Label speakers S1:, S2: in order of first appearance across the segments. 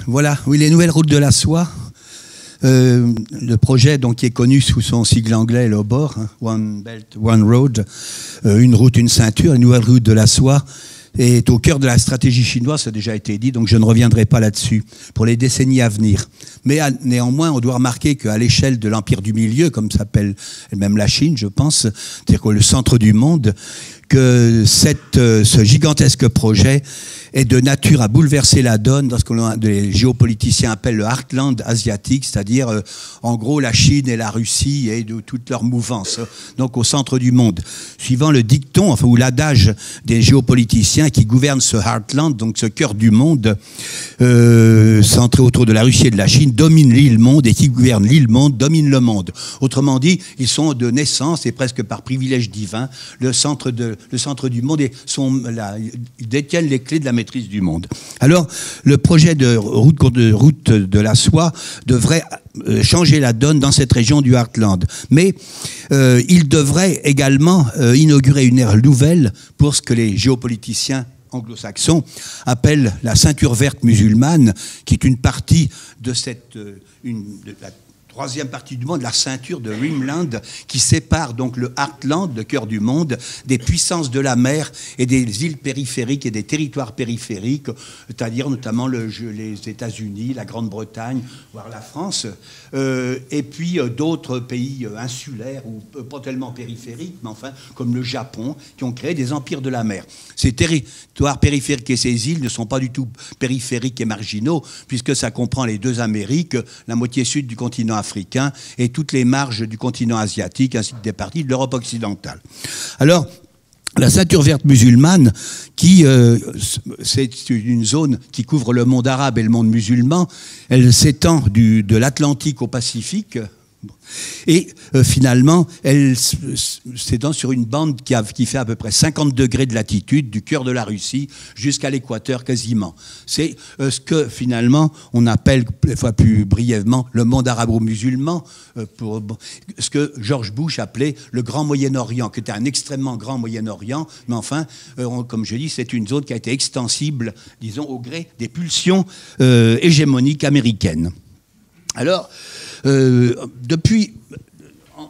S1: Voilà, oui, les nouvelles routes de la soie. Le projet donc, qui est connu sous son sigle anglais, le OBOR, hein, One Belt, One Road, une route, une ceinture, les nouvelles routes de la soie, est au cœur de la stratégie chinoise, ça a déjà été dit, donc je ne reviendrai pas là-dessus, pour les décennies à venir. Mais néanmoins, on doit remarquer qu'à l'échelle de l'Empire du Milieu, comme s'appelle même la Chine, je pense, c'est-à-dire que le centre du monde, que ce gigantesque projet est de nature à bouleverser la donne dans ce que les géopoliticiens appellent le heartland asiatique, c'est-à-dire en gros la Chine et la Russie et de toute leur mouvance, donc au centre du monde. Suivant le dicton, enfin ou l'adage des géopoliticiens qui gouvernent ce heartland, donc ce cœur du monde, centré autour de la Russie et de la Chine, domine l'île-monde, et qui gouverne l'île-monde domine le monde. Autrement dit, ils sont de naissance et presque par privilège divin le centre du monde et ils détiennent les clés de la maîtrise du monde. Alors, le projet de route de la soie devrait changer la donne dans cette région du Heartland. Mais il devrait également inaugurer une ère nouvelle pour ce que les géopoliticiens anglo-saxons appellent la ceinture verte musulmane, qui est une partie de la troisième partie du monde, la ceinture de Rimland, qui sépare donc le Heartland, le cœur du monde, des puissances de la mer et des îles périphériques et des territoires périphériques, c'est-à-dire notamment les États-Unis, la Grande-Bretagne, voire la France, et puis d'autres pays insulaires ou pas tellement périphériques, mais enfin comme le Japon, qui ont créé des empires de la mer. Ces territoires périphériques et ces îles ne sont pas du tout périphériques et marginaux, puisque ça comprend les deux Amériques, la moitié sud du continent africain et toutes les marges du continent asiatique, ainsi que des parties de l'Europe occidentale. Alors, la ceinture verte musulmane, c'est une zone qui couvre le monde arabe et le monde musulman, elle s'étend de l'Atlantique au Pacifique. Et finalement, elle s'étend sur une bande qui fait à peu près 50 degrés de latitude, du cœur de la Russie jusqu'à l'équateur quasiment. C'est ce que finalement on appelle, des fois plus brièvement, le monde arabo-musulman, ce que George Bush appelait le Grand Moyen-Orient, qui était un extrêmement grand Moyen-Orient, mais enfin, comme je dis, c'est une zone qui a été extensible, disons, au gré des pulsions hégémoniques américaines. Alors, depuis,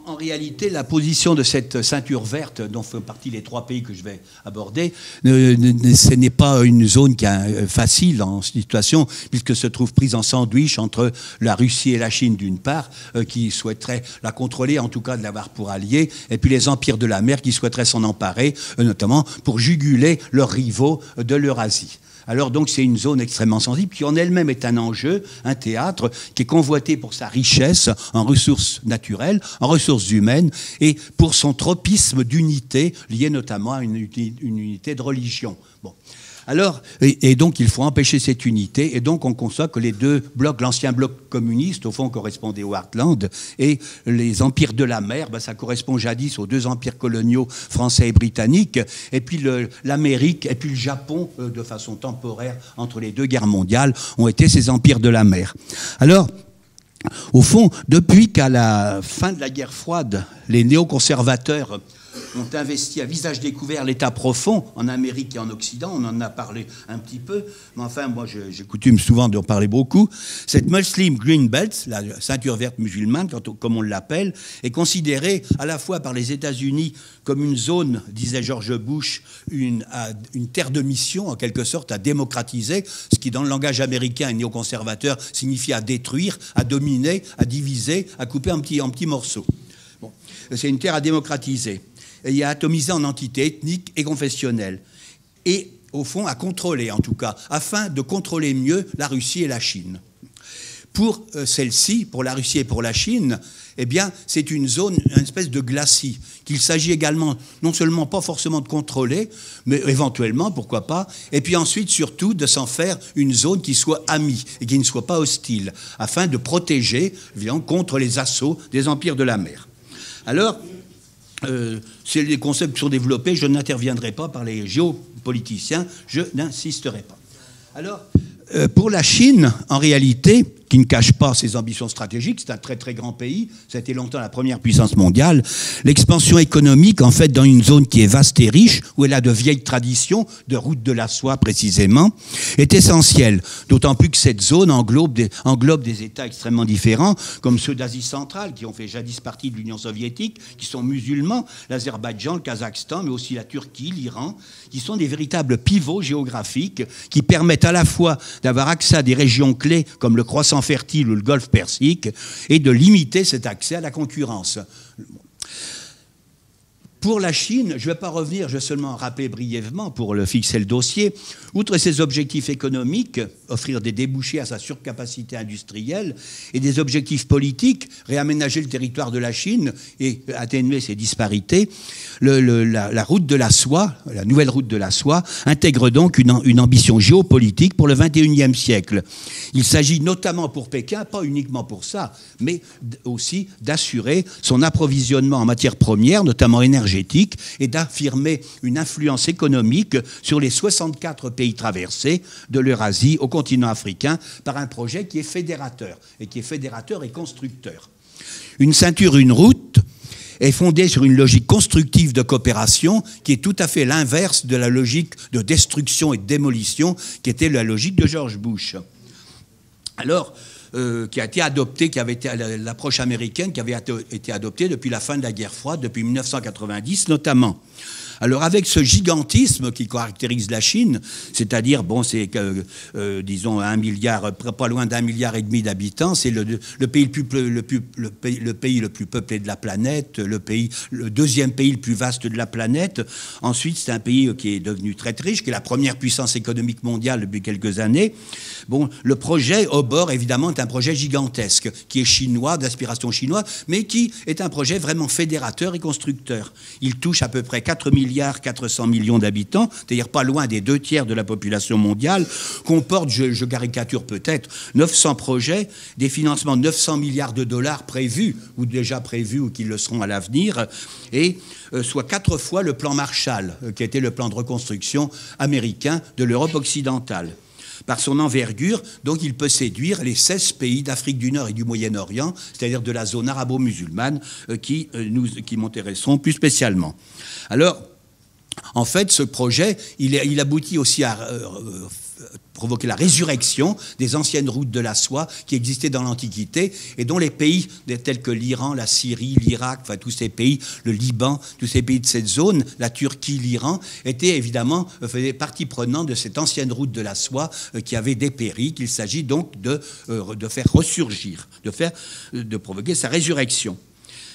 S1: en réalité, la position de cette ceinture verte, dont font partie les trois pays que je vais aborder, ce n'est pas une zone qui est facile en situation, puisque se trouve prise en sandwich entre la Russie et la Chine d'une part, qui souhaiteraient la contrôler, en tout cas de l'avoir pour allié, et puis les empires de la mer qui souhaiteraient s'en emparer, notamment pour juguler leurs rivaux de l'Eurasie. Alors donc c'est une zone extrêmement sensible qui en elle-même est un enjeu, un théâtre qui est convoité pour sa richesse en ressources naturelles, en ressources humaines et pour son tropisme d'unité lié notamment à une unité de religion. Bon. Alors, et donc il faut empêcher cette unité, et donc on conçoit que les deux blocs, l'ancien bloc communiste, au fond correspondait au Heartland, et les empires de la mer, ça correspond jadis aux deux empires coloniaux français et britanniques, et puis l'Amérique, et puis le Japon, de façon temporaire, entre les deux guerres mondiales, ont été ces empires de la mer. Alors, au fond, depuis qu'à la fin de la guerre froide, les néoconservateurs ont investi à visage découvert l'état profond en Amérique et en Occident, on en a parlé un petit peu, mais enfin moi j'ai coutume souvent d'en parler beaucoup. Cette Muslim Green Belt, la ceinture verte musulmane, comme on l'appelle, est considérée à la fois par les États-Unis comme une zone, disait George Bush, une terre de mission en quelque sorte à démocratiser, ce qui dans le langage américain et néoconservateur signifie à détruire, à dominer, à diviser, à couper en petits morceaux. Bon, c'est une terre à démocratiser. Et à atomiser en entités ethniques et confessionnelles. Et, au fond, à contrôler, en tout cas, afin de contrôler mieux la Russie et la Chine. Pour celle-ci, pour la Russie et pour la Chine, eh bien, c'est une zone, une espèce de glacis, qu'il s'agit également, non seulement pas forcément de contrôler, mais éventuellement, pourquoi pas, et puis ensuite, surtout, de s'en faire une zone qui soit amie et qui ne soit pas hostile, afin de protéger, évidemment, contre les assauts des empires de la mer. Alors, c'est les concepts qui sont développés, je n'interviendrai pas par les géopoliticiens, je n'insisterai pas. Alors, pour la Chine, en réalité, qui ne cache pas ses ambitions stratégiques. C'est un très très grand pays. Ça a été longtemps la première puissance mondiale. L'expansion économique, en fait, dans une zone qui est vaste et riche, où elle a de vieilles traditions, de route de la soie précisément, est essentielle. D'autant plus que cette zone englobe des États extrêmement différents, comme ceux d'Asie centrale, qui ont fait jadis partie de l'Union soviétique, qui sont musulmans, l'Azerbaïdjan, le Kazakhstan, mais aussi la Turquie, l'Iran, qui sont des véritables pivots géographiques qui permettent à la fois d'avoir accès à des régions clés comme le croissant fertile ou le golfe Persique et de limiter cet accès à la concurrence. Pour la Chine, je ne vais pas revenir, je vais seulement rappeler brièvement pour le fixer le dossier. Outre ses objectifs économiques, offrir des débouchés à sa surcapacité industrielle, et des objectifs politiques, réaménager le territoire de la Chine et atténuer ses disparités, la route de la soie, la nouvelle route de la soie, intègre donc une ambition géopolitique pour le XXIe siècle. Il s'agit notamment pour Pékin, pas uniquement pour ça, mais aussi d'assurer son approvisionnement en matières premières, notamment énergétiques, et d'affirmer une influence économique sur les 64 pays traversés de l'Eurasie au continent africain par un projet qui est fédérateur, et constructeur. Une ceinture, une route est fondée sur une logique constructive de coopération qui est tout à fait l'inverse de la logique de destruction et de démolition qui était la logique de George Bush. Alors, qui a été adopté, qui avait été l'approche américaine qui avait été adoptée depuis la fin de la guerre froide, depuis 1990 notamment. Alors avec ce gigantisme qui caractérise la Chine, c'est-à-dire, bon, c'est, disons, 1 milliard, pas loin d'1,5 milliard d'habitants, c'est le pays le plus peuplé de la planète, le deuxième pays le plus vaste de la planète. Ensuite, c'est un pays qui est devenu très riche, qui est la première puissance économique mondiale depuis quelques années. Bon, le projet au bord, évidemment, est un projet gigantesque, qui est chinois, d'aspiration chinoise, mais qui est un projet vraiment fédérateur et constructeur. Il touche à peu près 4,4 milliards d'habitants, c'est-à-dire pas loin des 2/3 de la population mondiale, comporte, je caricature peut-être, 900 projets, des financements de 900 milliards de dollars prévus, ou déjà prévus, ou qui le seront à l'avenir, et soit 4 fois le plan Marshall, qui était le plan de reconstruction américain de l'Europe occidentale. Par son envergure, donc il peut séduire les 16 pays d'Afrique du Nord et du Moyen-Orient, c'est-à-dire de la zone arabo-musulmane, qui m'intéresseront plus spécialement. Alors, en fait, ce projet, il aboutit aussi à provoquer la résurrection des anciennes routes de la soie qui existaient dans l'Antiquité et dont les pays tels que l'Iran, la Syrie, l'Irak, enfin tous ces pays, le Liban, tous ces pays de cette zone, la Turquie, l'Iran, faisaient partie prenante de cette ancienne route de la soie qui avait dépéri, qu'il s'agit donc de faire ressurgir, de provoquer sa résurrection.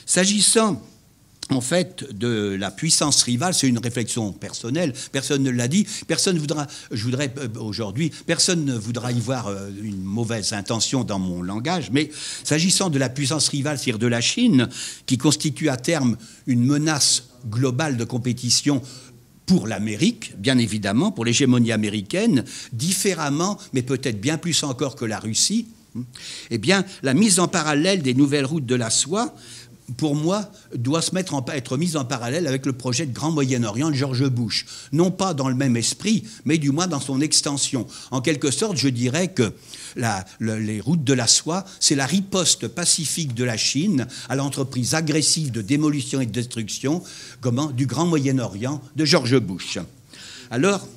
S1: S'agissant en fait, de la puissance rivale, c'est une réflexion personnelle, personne ne l'a dit, personne ne voudra y voir une mauvaise intention dans mon langage, mais s'agissant de la puissance rivale, c'est-à-dire de la Chine, qui constitue à terme une menace globale de compétition pour l'Amérique, bien évidemment, pour l'hégémonie américaine, différemment, mais peut-être bien plus encore que la Russie, eh bien, la mise en parallèle des nouvelles routes de la soie, pour moi, doit être mise en parallèle avec le projet de Grand Moyen-Orient de George Bush. Non pas dans le même esprit, mais du moins dans son extension. En quelque sorte, je dirais que les routes de la soie, c'est la riposte pacifique de la Chine à l'entreprise agressive de démolition et de destruction du Grand Moyen-Orient de George Bush. Alors,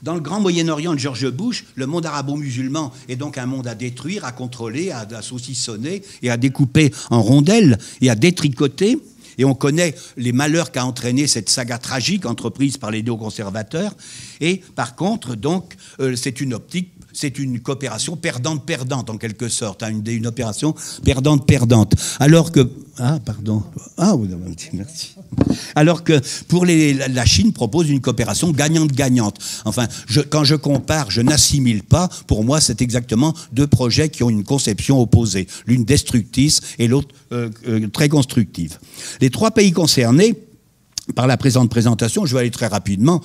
S1: dans le Grand Moyen-Orient de George Bush, le monde arabo-musulman est donc un monde à détruire, à contrôler, à saucissonner et à découper en rondelles et à détricoter. Et on connaît les malheurs qu'a entraîné cette saga tragique entreprise par les néoconservateurs. Et par contre, donc, c'est une coopération perdante-perdante en quelque sorte, une opération perdante-perdante. Alors que... Ah, pardon. Ah, merci. Alors que pour la Chine propose une coopération gagnante-gagnante. Enfin, quand je compare, je n'assimile pas. Pour moi, c'est exactement deux projets qui ont une conception opposée. L'une destructrice et l'autre très constructive. Les trois pays concernés par la présente présentation, je vais aller très rapidement,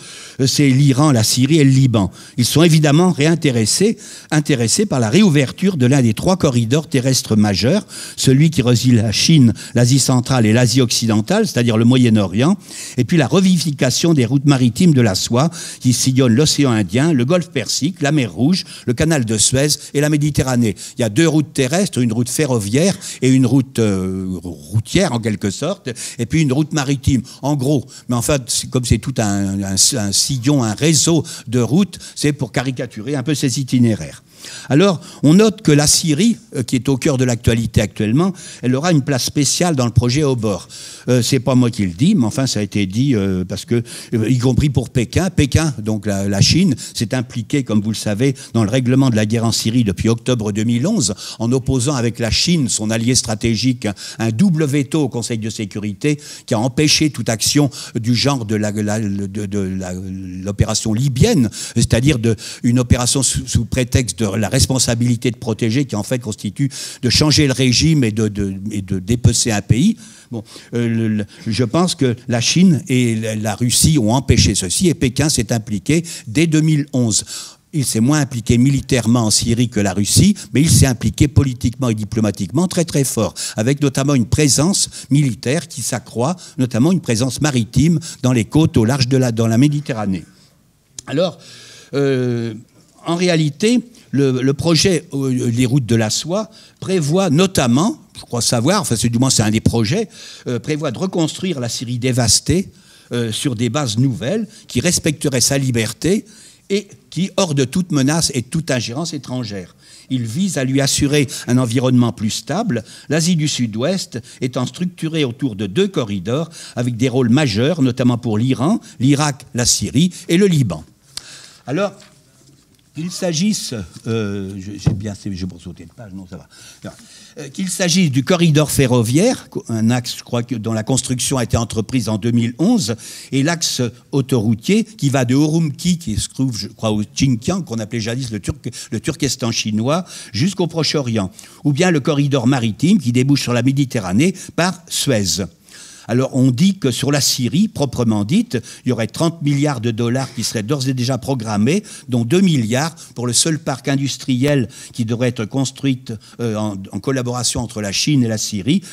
S1: c'est l'Iran, la Syrie et le Liban. Ils sont évidemment intéressés par la réouverture de l'un des 3 corridors terrestres majeurs, celui qui relie la Chine, l'Asie centrale et l'Asie occidentale, c'est-à-dire le Moyen-Orient, et puis la revivification des routes maritimes de la soie qui sillonnent l'océan Indien, le golfe Persique, la mer Rouge, le canal de Suez et la Méditerranée. Il y a 2 routes terrestres, une route ferroviaire et une route routière en quelque sorte, et puis une route maritime. En gros, mais en fait, comme c'est tout un sillon, un réseau de routes, c'est pour caricaturer un peu ces itinéraires. Alors, on note que la Syrie, qui est au cœur de l'actualité actuellement, elle aura une place spéciale dans le projet au bord. C'est pas moi qui le dis, mais enfin, ça a été dit parce que, y compris pour Pékin. Pékin, donc la Chine, s'est impliquée, comme vous le savez, dans le règlement de la guerre en Syrie depuis octobre 2011, en opposant avec la Chine, son allié stratégique, un double veto au Conseil de sécurité qui a empêché toute action du genre de l'opération libyenne, c'est-à-dire une opération sous prétexte de la responsabilité de protéger, qui en fait constitue de changer le régime et de dépecer un pays. Bon, je pense que la Chine et la Russie ont empêché ceci, et Pékin s'est impliqué dès 2011. Il s'est moins impliqué militairement en Syrie que la Russie, mais il s'est impliqué politiquement et diplomatiquement très très fort, avec notamment une présence militaire qui s'accroît, notamment une présence maritime dans les côtes au large dans la Méditerranée. Alors, en réalité, le projet Les routes de la soie prévoit notamment, je crois savoir, enfin du moins c'est un des projets, prévoit de reconstruire la Syrie dévastée sur des bases nouvelles qui respecteraient sa liberté et qui, hors de toute menace et toute ingérence étrangère. Il vise à lui assurer un environnement plus stable, l'Asie du Sud-Ouest étant structurée autour de 2 corridors avec des rôles majeurs, notamment pour l'Iran, l'Irak, la Syrie et le Liban. Alors, qu'il s'agisse, je pour sauter de page, non ça va. Qu'il s'agisse du corridor ferroviaire, un axe, je crois, dont la construction a été entreprise en 2011, et l'axe autoroutier qui va de Urumqi, qui se trouve, je crois, au Xinjiang, qu'on appelait jadis le Turkestan chinois, jusqu'au Proche-Orient, ou bien le corridor maritime qui débouche sur la Méditerranée par Suez. Alors on dit que sur la Syrie, proprement dite, il y aurait 30 milliards de dollars qui seraient d'ores et déjà programmés, dont 2 milliards pour le seul parc industriel qui devrait être construit en collaboration entre la Chine et la Syrie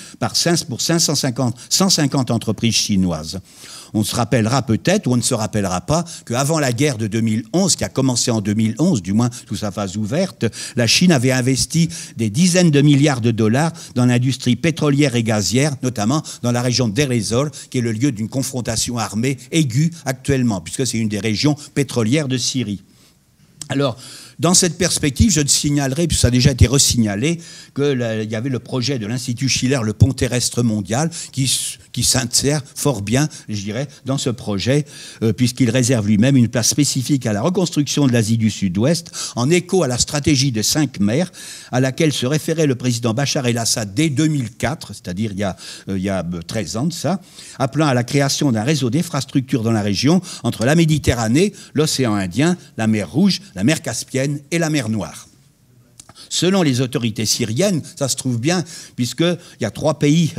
S1: pour 150 entreprises chinoises. On se rappellera peut-être, ou on ne se rappellera pas, qu'avant la guerre de 2011, qui a commencé en 2011, du moins sous sa phase ouverte, la Chine avait investi des dizaines de milliards de dollars dans l'industrie pétrolière et gazière, notamment dans la région d'Deir ez-Zor, qui est le lieu d'une confrontation armée aiguë actuellement, puisque c'est une des régions pétrolières de Syrie. Alors, dans cette perspective, je te signalerai, puis ça a déjà été resignalé, qu'il y avait le projet de l'Institut Schiller, le pont terrestre mondial, qui s'insère fort bien, je dirais, dans ce projet, puisqu'il réserve lui-même une place spécifique à la reconstruction de l'Asie du Sud-Ouest, en écho à la stratégie des 5 mers, à laquelle se référait le président Bachar el-Assad dès 2004, c'est-à-dire il y a 13 ans de ça, appelant à la création d'un réseau d'infrastructures dans la région entre la Méditerranée, l'océan Indien, la mer Rouge, la mer Caspienne et la mer Noire. Selon les autorités syriennes, ça se trouve bien, puisqu'il y a 3 pays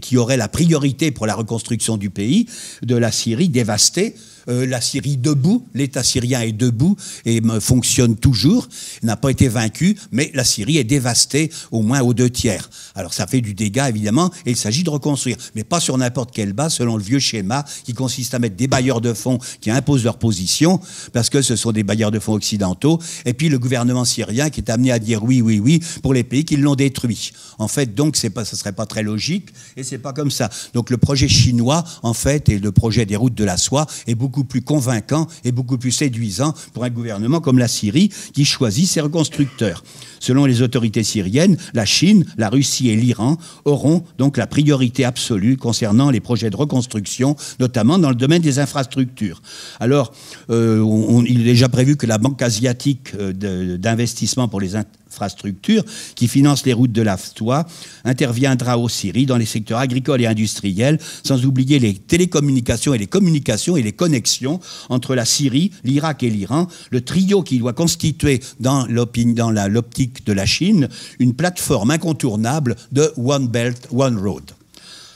S1: qui auraient la priorité pour la reconstruction du pays, de la Syrie dévastée. La Syrie debout, l'État syrien est debout et fonctionne toujours, n'a pas été vaincu, mais la Syrie est dévastée au moins aux 2 tiers. Alors ça fait du dégât évidemment, et il s'agit de reconstruire, mais pas sur n'importe quelle base, selon le vieux schéma qui consiste à mettre des bailleurs de fonds qui imposent leur position, parce que ce sont des bailleurs de fonds occidentaux, et puis le gouvernement syrien qui est amené à dire oui, oui, oui, pour les pays qui l'ont détruit. En fait, donc, ce serait pas très logique, et c'est pas comme ça. Donc le projet chinois, en fait, et le projet des routes de la soie est beaucoup plus convaincant et beaucoup plus séduisant pour un gouvernement comme la Syrie qui choisit ses reconstructeurs. Selon les autorités syriennes, la Chine, la Russie et l'Iran auront donc la priorité absolue concernant les projets de reconstruction, notamment dans le domaine des infrastructures. Alors, il est déjà prévu que la Banque asiatique d'investissement pour les infrastructures, qui finance les routes de la soie, interviendra au Syrie dans les secteurs agricoles et industriels, sans oublier les télécommunications et les communications et les connexions entre la Syrie, l'Irak et l'Iran, le trio qui doit constituer dans l'optique de la Chine une plateforme incontournable de One Belt, One Road.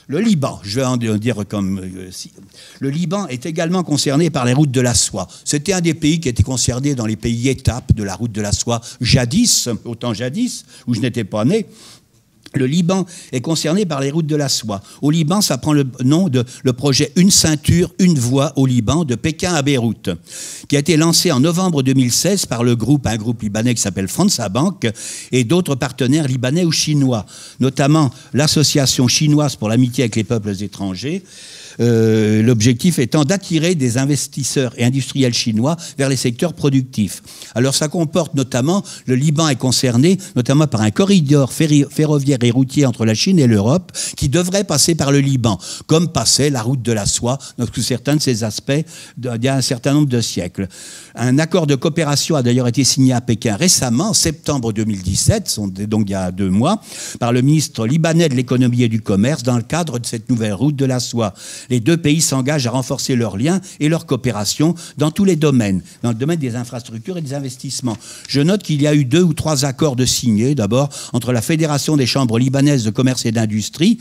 S1: Le Liban, je vais en dire comme... le Liban est également concerné par les routes de la soie. C'était un des pays qui était concerné dans les pays étapes de la route de la soie jadis, autant jadis, où je n'étais pas né. Le Liban est concerné par les routes de la soie. Au Liban, ça prend le nom de le projet Une ceinture, une voie au Liban, de Pékin à Beyrouth, qui a été lancé en novembre 2016 par un groupe libanais qui s'appelle Fransa Bank et d'autres partenaires libanais ou chinois, notamment l'Association chinoise pour l'amitié avec les peuples étrangers. L'objectif étant d'attirer des investisseurs et industriels chinois vers les secteurs productifs. Alors ça comporte notamment, le Liban est concerné notamment par un corridor ferroviaire et routier entre la Chine et l'Europe qui devrait passer par le Liban, comme passait la route de la soie dans certains de ses aspects il y a un certain nombre de siècles. Un accord de coopération a d'ailleurs été signé à Pékin récemment, en septembre 2017, donc il y a 2 mois, par le ministre libanais de l'économie et du commerce dans le cadre de cette nouvelle route de la soie. Les 2 pays s'engagent à renforcer leurs liens et leur coopération dans tous les domaines, dans le domaine des infrastructures et des investissements. Je note qu'il y a eu 2 ou 3 accords de signés, d'abord entre la Fédération des chambres libanaises de commerce et d'industrie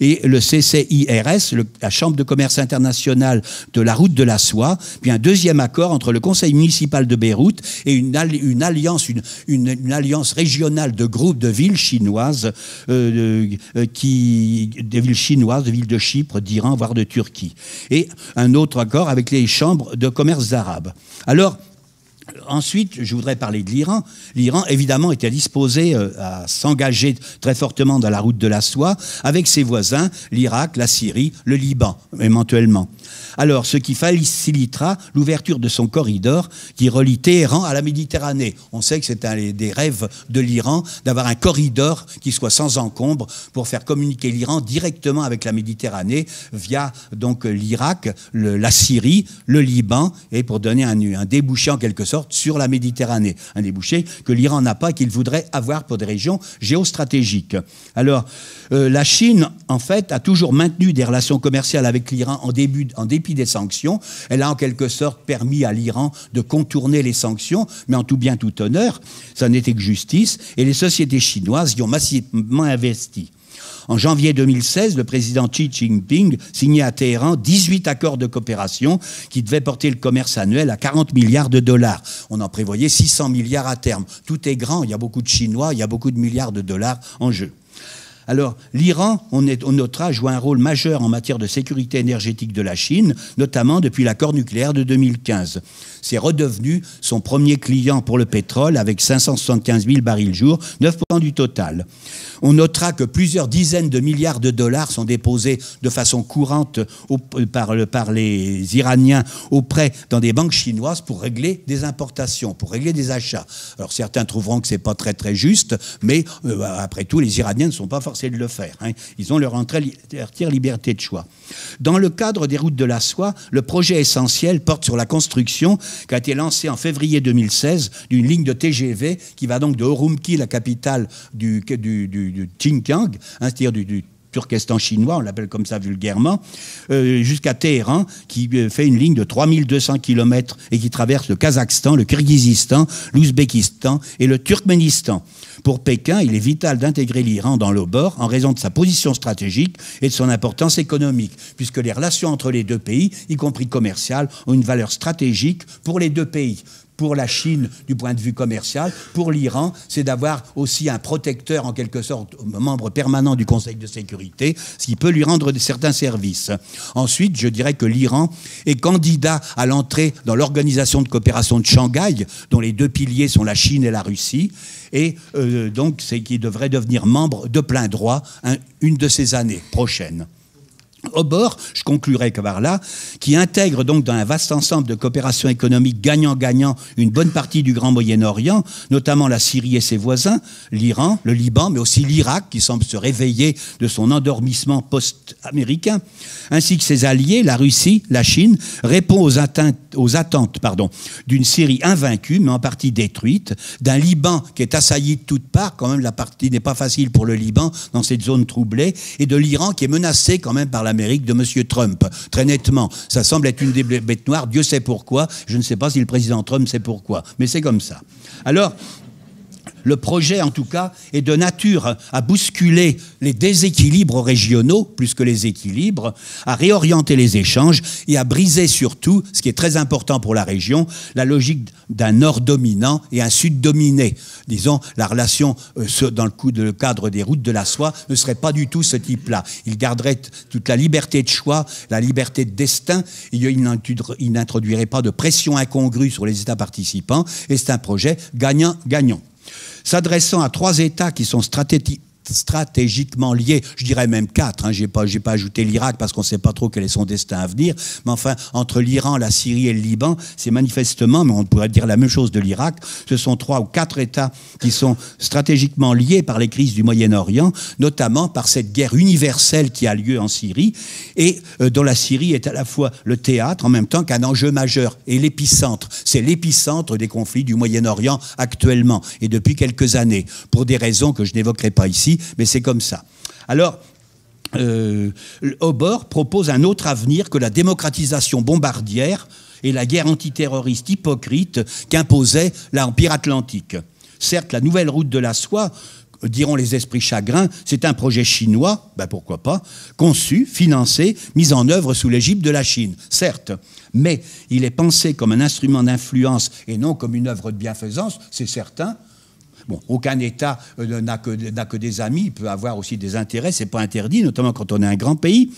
S1: et le CCIRS, la Chambre de commerce internationale de la route de la soie, puis un 2e accord entre le Conseil municipal de Beyrouth et une alliance régionale de groupes de villes chinoises, des villes chinoises, de villes de Chypre, d'Iran, voire de Turquie. Et un autre accord avec les chambres de commerce arabes. Alors, ensuite, je voudrais parler de l'Iran. L'Iran, évidemment, était disposé à s'engager très fortement dans la route de la soie avec ses voisins, l'Irak, la Syrie, le Liban, éventuellement. Alors, ce qui facilitera l'ouverture de son corridor qui relie Téhéran à la Méditerranée. On sait que c'est un des rêves de l'Iran d'avoir un corridor qui soit sans encombre pour faire communiquer l'Iran directement avec la Méditerranée via donc l'Irak, la Syrie, le Liban et pour donner un débouché en quelque sorte sur la Méditerranée. Un débouché que l'Iran n'a pas et qu'il voudrait avoir pour des régions géostratégiques. Alors, la Chine, en fait, a toujours maintenu des relations commerciales avec l'Iran en dépit des sanctions. Elle a en quelque sorte permis à l'Iran de contourner les sanctions, mais en tout bien tout honneur, ça n'était que justice, et les sociétés chinoises y ont massivement investi. En janvier 2016, le président Xi Jinping signait à Téhéran 18 accords de coopération qui devaient porter le commerce annuel à 40 milliards de dollars. On en prévoyait 600 milliards à terme. Tout est grand, il y a beaucoup de Chinois, il y a beaucoup de milliards de dollars en jeu. Alors, l'Iran, on notera, joue un rôle majeur en matière de sécurité énergétique de la Chine, notamment depuis l'accord nucléaire de 2015. C'est redevenu son premier client pour le pétrole avec 575 000 barils jour, 9% du total. On notera que plusieurs dizaines de milliards de dollars sont déposés de façon courante par les Iraniens auprès dans des banques chinoises pour régler des importations, pour régler des achats. Alors certains trouveront que c'est pas très très juste, mais après tout, les Iraniens ne sont pas forcés de le faire. Hein. Ils ont leur entière liberté de choix. Dans le cadre des routes de la soie, le projet essentiel porte sur la construction qui a été lancée en février 2016 d'une ligne de TGV qui va donc de Urumqi, la capitale du Xinjiang, hein, c'est-à-dire du Turkestan chinois, on l'appelle comme ça vulgairement, jusqu'à Téhéran, qui fait une ligne de 3200 km et qui traverse le Kazakhstan, le Kirghizistan, l'Ouzbékistan et le Turkménistan. Pour Pékin, il est vital d'intégrer l'Iran dans l'OBOR en raison de sa position stratégique et de son importance économique, puisque les relations entre les 2 pays, y compris commerciales, ont une valeur stratégique pour les 2 pays. Pour la Chine, du point de vue commercial, pour l'Iran, c'est d'avoir aussi un protecteur, en quelque sorte, membre permanent du Conseil de sécurité, ce qui peut lui rendre certains services. Ensuite, je dirais que l'Iran est candidat à l'entrée dans l'Organisation de coopération de Shanghai, dont les 2 piliers sont la Chine et la Russie, et donc c'est qui devrait devenir membre de plein droit une de ces années prochaines. OBOR, je conclurai par là, qui intègre donc dans un vaste ensemble de coopération économique gagnant-gagnant une bonne partie du Grand Moyen-Orient, notamment la Syrie et ses voisins, l'Iran, le Liban, mais aussi l'Irak, qui semble se réveiller de son endormissement post-américain, ainsi que ses alliés, la Russie, la Chine, répond aux attentes d'une Syrie invaincue, mais en partie détruite, d'un Liban qui est assailli de toutes parts, quand même la partie n'est pas facile pour le Liban dans cette zone troublée, et de l'Iran qui est menacé quand même par l'Amérique de M. Trump, très nettement. Ça semble être une des bêtes noires, Dieu sait pourquoi, je ne sais pas si le président Trump sait pourquoi, mais c'est comme ça. Alors, le projet, en tout cas, est de nature à bousculer les déséquilibres régionaux, plus que les équilibres, à réorienter les échanges et à briser surtout, ce qui est très important pour la région, la logique d'un nord dominant et un sud dominé. Disons, la relation dans le cadre des routes de la soie ne serait pas du tout ce type-là. Il garderait toute la liberté de choix, la liberté de destin, il n'introduirait pas de pression incongrue sur les États participants, et c'est un projet gagnant-gagnant. S'adressant à 3 États qui sont stratégiquement liés, je dirais même 4, j'ai pas ajouté l'Irak parce qu'on ne sait pas trop quel est son destin à venir, mais enfin, entre l'Iran, la Syrie et le Liban, c'est manifestement, mais on pourrait dire la même chose de l'Irak, ce sont 3 ou 4 États qui sont stratégiquement liés par les crises du Moyen-Orient, notamment par cette guerre universelle qui a lieu en Syrie, et dont la Syrie est à la fois le théâtre en même temps qu'un enjeu majeur, et l'épicentre. C'est l'épicentre des conflits du Moyen-Orient actuellement, et depuis quelques années, pour des raisons que je n'évoquerai pas ici, mais c'est comme ça. Alors, Obor propose un autre avenir que la démocratisation bombardière et la guerre antiterroriste hypocrite qu'imposait l'Empire atlantique. Certes, la nouvelle route de la soie, diront les esprits chagrins, c'est un projet chinois, ben pourquoi pas, conçu, financé, mis en œuvre sous l'Égypte de la Chine, certes, mais il est pensé comme un instrument d'influence et non comme une œuvre de bienfaisance, c'est certain. Bon, aucun État n'a que des amis, il peut avoir aussi des intérêts, c'est pas interdit, notamment quand on est un grand pays.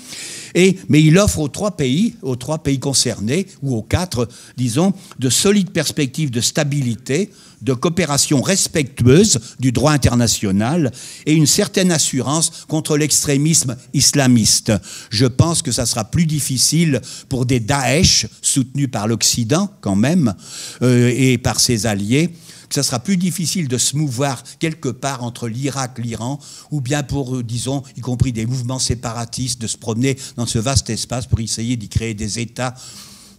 S1: Mais il offre aux 3 pays concernés, ou aux 4, disons, de solides perspectives de stabilité, de coopération respectueuse du droit international et une certaine assurance contre l'extrémisme islamiste. Je pense que ça sera plus difficile pour des Daesh, soutenus par l'Occident quand même, et par ses alliés, que ça sera plus difficile de se mouvoir quelque part entre l'Irak, l'Iran, ou bien pour, disons, y compris des mouvements séparatistes, de se promener dans ce vaste espace pour essayer d'y créer des États.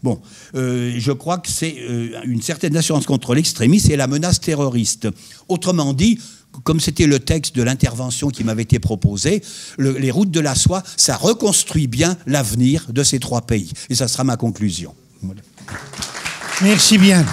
S1: Bon, je crois que c'est une certaine assurance contre l'extrémisme et la menace terroriste. Autrement dit, comme c'était le texte de l'intervention qui m'avait été proposé, les routes de la soie, ça reconstruit bien l'avenir de ces 3 pays. Et ça sera ma conclusion. Voilà.
S2: Merci bien.